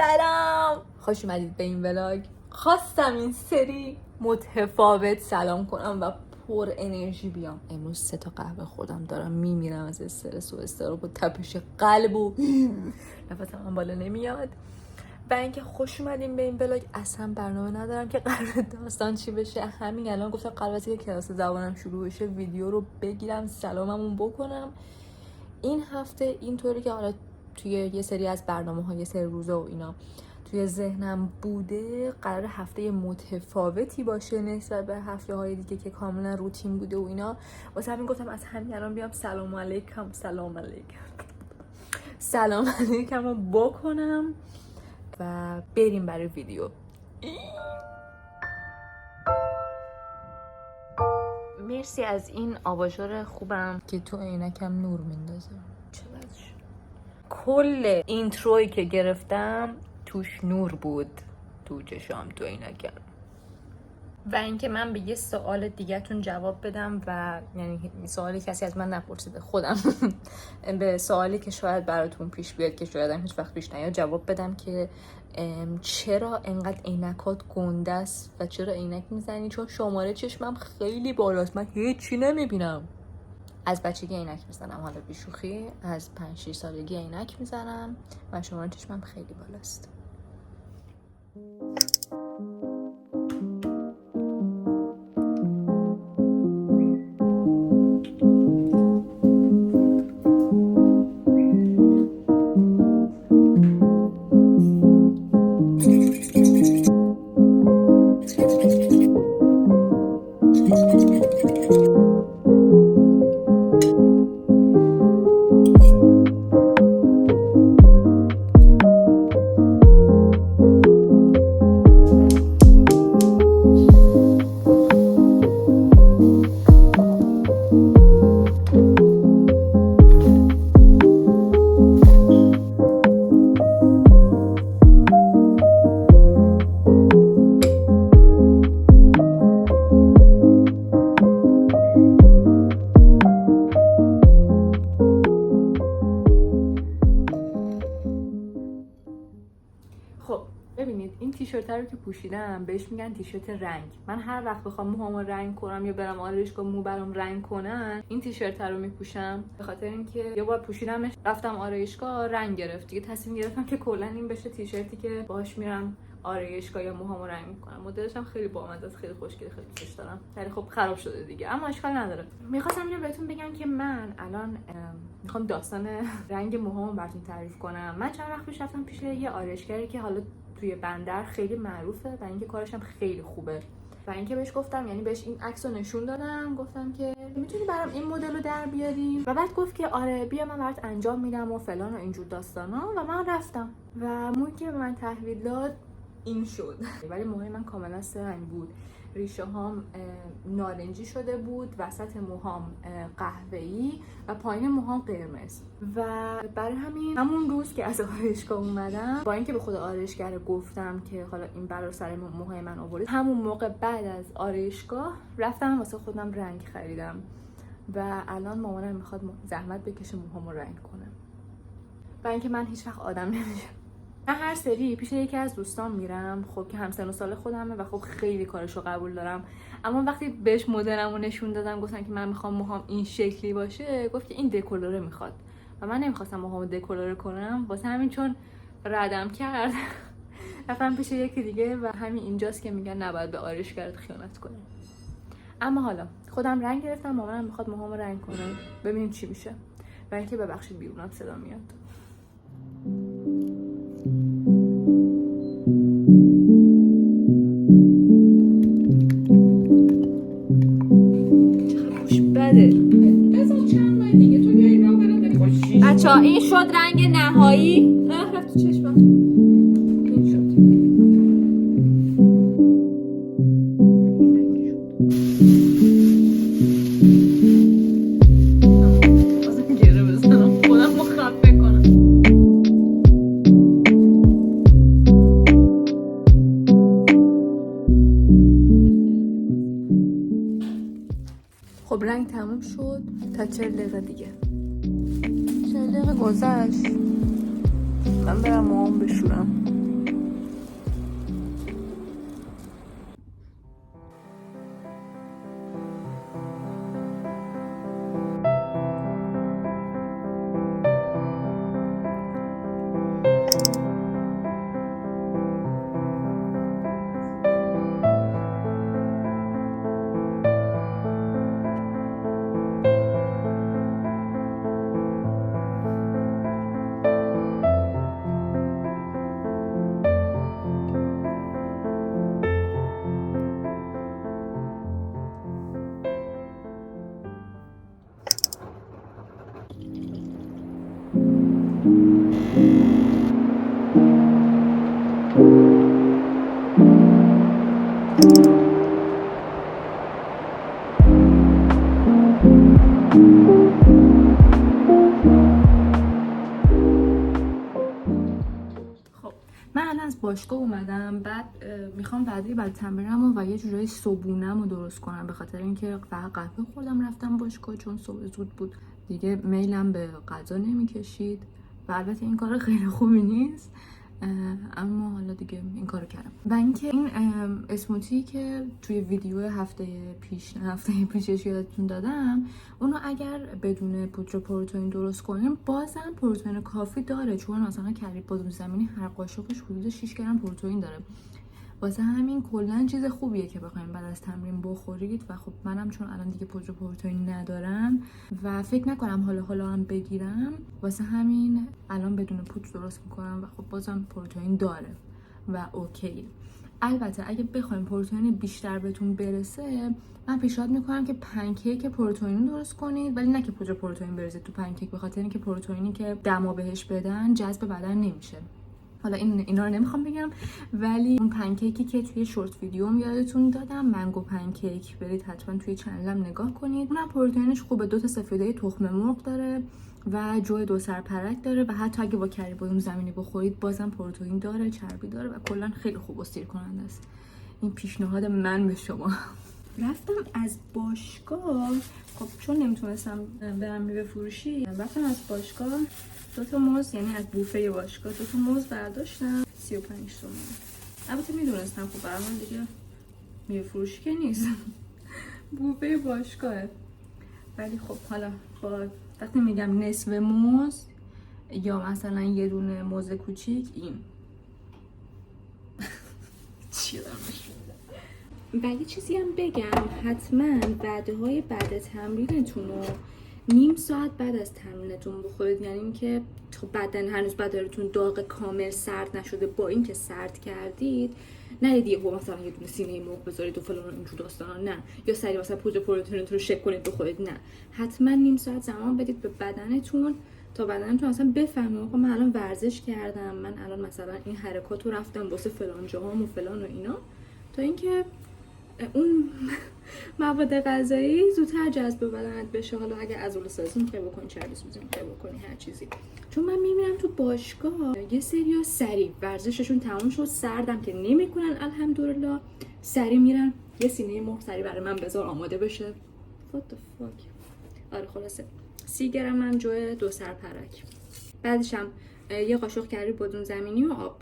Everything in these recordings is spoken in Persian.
سلام، خوش اومدید به این ولاگ. خواستم این سری متفاوت سلام کنم و پر انرژی بیام. امروز 3 تا قهوه خوردم، دارم میمیرم از استرس و استراب و تپش قلب و نفسم هم بالا نمیاد. و اینکه خوش اومدیم به این ولاگ. اصلا برنامه ندارم که قرار داستان چی بشه، همین الان گفتم قراره که کلاس زبانم شروع بشه ویدیو رو بگیرم سلاممون بکنم. این هفته اینطوری که حالا توی یه سری از برنامه‌ها یه سری روزا و اینا توی ذهنم بوده، قرار هفته متفاوتی باشه نسبت به هفته‌های دیگه که کاملا روتین بوده و اینا. واسه همین گفتم از همین الان بیام سلام علیکم رو بکنم و بریم برای ویدیو. مرسی از این آباژور خوبم که تو عینکم نور میندازه. چقدرش کل اینتروی که گرفتم توش نور بود، تو چشام، تو عینکم. و اینکه من به یه سوال دیگه‌تون جواب بدم و یعنی سوالی کسی از من نپرسیده، خودم به سوالی که شاید براتون پیش بیاد که شاید هم هیچ وقت پیش نیاد جواب بدم که چرا انقدر عینکات گنده است و چرا عینک میزنی؟ چون شماره چشمم خیلی بالاست، من هیچی نمیبینم. از بچگی عینک میزنم، حالا بیشوخی از 5-6 سالگی عینک میزنم و شماره چشمم خیلی بالاست. تیشرت رو که پوشیدم بهش میگن تیشرت رنگ. من هر وقت بخوام موهامو رنگ کنم یا برم آرایشگاه مو برام رنگ کنن این تیشرت رو میپوشم، به خاطر اینکه یه بار پوشیدمش رفتم آرایشگاه رنگ گرفت دیگه، تصمیم گرفتم که کلا این بشه تیشرتی که باهاش میرم آرایشگاه یا موهامو رنگ میکنم. مدلش هم خیلی بامزه است، خیلی خوشگله، خیلی دوستش دارم. ولی خب خراب شده دیگه، اما اشکال نداره. میخواستم اینو بهتون بگم که من الان میخوام داستان رنگ موهامو براتون تعریف کنم. من چند وقت پیش رفتم پیش یه آرایشگری که حالا توی بندر خیلی معروفه و اینکه کارش هم خیلی خوبه و اینکه بهش گفتم، یعنی بهش این عکس رو نشون دادم، گفتم که میتونی برام این مدل رو در بیاری؟ و بعد گفت که آره بیا من برات انجام میدم و فلان و اینجور داستانا. و من رفتم و مویی که به من تحویل داد این شد. ولی موهای من کاملا سه رنگ بود، ریشه هام نارنجی شده بود، وسط موهام قهوه‌ای و پایین موهام قرمز. و برای همون روز که از آرایشگاه اومدم، با اینکه به خود آرایشگر گفتم که حالا این بلا سر موهای من آورید، همون موقع بعد از آرایشگاه رفتم واسه خودم رنگ خریدم و الان مامانم میخواد زحمت بکشه موهامو رنگ کنه. و اینکه من هیچ وقت آدم نمیشم. من هر سری پیش یکی از دوستان میرم، خب که همسن و سال خودمه و خب خیلی کارشو قبول دارم، اما وقتی بهش مدلمو نشون دادم گفتن که من میخوام موهام این شکلی باشه، گفت که این دکولوره میخواد و من نمیخواستم موهامو دکولوره کنم. واسه همین چون ردم کرد رفتم پیش یکی دیگه و همین اینجاست که میگن نباید به آرایشگرت خیانت کنی. اما حالا خودم رنگ گرفتم، مامانم میخواد موهامو رنگ کنه، ببینیم چی میشه. و اینکه ببخشید بیرونم صدا میاد. بچه‌ها این شد رنگ نهایی. رفت تو چشمم. این شد. بازم گره بزنم خودم مخفه کنم. خب رنگ تموم شد تا 40 دقیقه دیگه. 40 دقیقه گذشت، من برم موهام بشورم. من الان از باشگاه اومدم، بعد میخوام بعد تمرینمو و یه جورایی صبحونه‌مو درست کنم، به خاطر اینکه فقط قهوه خوردم رفتم باشگاه چون صبح زود بود دیگه، میلم به غذا نمیکشید و البته این کار خیلی خوبی نیست، اما حالا دیگه این کارو کردم. و اینکه این اسموتی که توی ویدیو هفته پیشش یادتون دادم، اونو اگر بدون پودر پروتئین درست کنیم بازم پروتئین کافی داره، چون مثلا کریب بادام زمینی هر قاشقش حدود 6 گرم پروتئین داره. واسه همین کلا چیز خوبیه که بخوایم بعد از تمرین بخورید. و خب منم چون الان دیگه پودر پروتئین ندارم و فکر نکنم حالا هم بگیرم، واسه همین الان بدون پودر درست میکنم و خب بازم پروتئین داره و اوکی. البته اگه بخوایم پروتئین بیشتر بهتون برسه، من پیشنهاد میکنم که پنکیک پروتئین درست کنید، ولی نه که پودر پروتئین بریزید تو پنکیک، به خاطر اینکه پروتئینی که دما بهش بدن جذب بدن نمیشه. حالا اینا رو نمیخوام بگم، ولی اون پنکیکی که توی شورت ویدیوم یادتون دادم، منگو پنکیک، برید حتما توی چنلم نگاه کنید. اونم پروتئینش خوبه، 2 تا سفیده تخم مرغ داره و جو 2 سرپرک داره و حتی اگه با کری بادام زمینی بخورید بازم پروتئین داره، چربی داره و کلا خیلی خوب و سیر کننده است. این پیشنهاد من به شما. رفتم از باشگاه، خب چون نمیتونستم برم میوه فروشی، رفتم از باشگاه 2 تا موز، یعنی از بوفه باشگاه 2 تا موز برداشتم 35 تومن. البته میدونستم خب برای من دیگه میوه فروشی که نیست بوفه باشگاهه، ولی خب حالا با وقتی میگم نصف موز یا مثلا یه دونه موز کوچیک، این چی و یه چیزی هم بگم، حتما وعده‌های بعد تمرینتون رو نیم ساعت بعد از تمرینتون بخورید، یعنی اینکه تو بدن هنوز بدنتون داغ کامل سرد نشده، با اینکه سرد کردید نرید یهو مثلا یه دونه سینه مرغ بذارید و فلان اینجور داستانا، نه، یا سری مثلا پودر پروتئینتون رو شک کنید بخورید، نه، حتما نیم ساعت زمان بدید به بدنتون تا بدنتون اصلا بفهمه آقا من الان ورزش کردم، من الان مثلا این حرکات رو رفتم واسه فلان جاهام و فلان و اینا، تا اینکه اون مواد غذایی زودتر جذب بدنت بشه. حالا اگه عضله سازی می‌خوای بکنی، چربی سوزی می‌خوای بکنی، هر چیزی. چون من می‌بینم تو باشگاه یه سری‌ها سریع ورزششون تموم شد، سردم که نمی‌کنن الحمدلله، سریع میرن یه سینه مرغ سریع برای من بذار آماده بشه. what the fuck. آره خلاصه 30 گرم من جوه 2 سرپرک، بعدش هم یه قاشق کریب بادام زمینی و آب.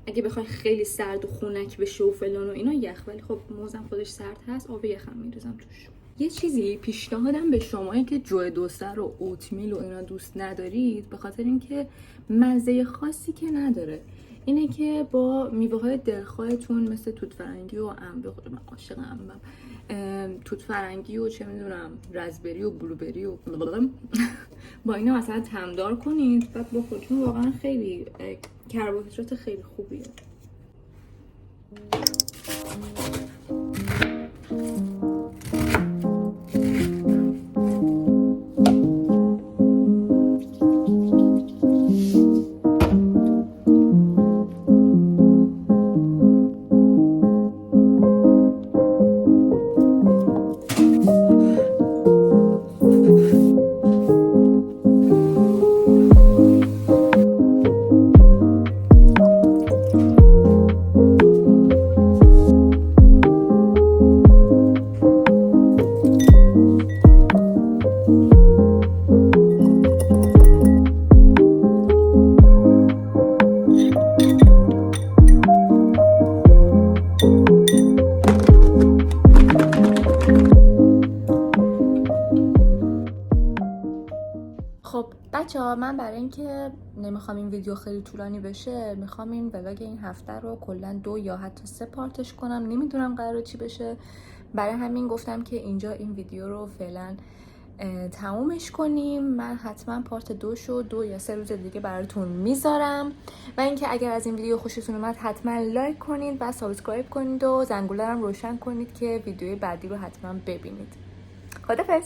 اگه بخوای خیلی سرد و خنک بشه و فلان و اینا یخ، ولی خب موزم خودش سرد هست، آب یخم میریزم توش. یه چیزی پیشنهادم به شمایی که جو 2 سر و اوتمیل و اینا دوست ندارید، به خاطر اینکه مزه خاصی که نداره، اینه که با میوه‌های دلخواهتون مثل توت فرنگی و انبه، خود من عاشق انبم، توت فرنگی و چه میدونم رزبری و بلوبری و با اینا مثلا تمدار کنید بعد بخورید، چون واقعا خیلی کربوهیدرات خیلی خوبیه. بچه‌ها من برای اینکه نمیخوام این ویدیو خیلی طولانی بشه، میخوام این ولاگ این هفته رو کلا 2 یا حتی 3 پارتش کنم، نمیدونم قراره چی بشه، برای همین گفتم که اینجا این ویدیو رو فعلا تمومش کنیم. من حتما پارت 2 شو 2 یا 3 روز دیگه براتون میذارم، و اینکه اگر از این ویدیو خوشتون اومد حتما لایک کنید و سابسکرایب کنید و زنگوله رو روشن کنید که ویدیوی بعدی رو حتما ببینید. خدافظ.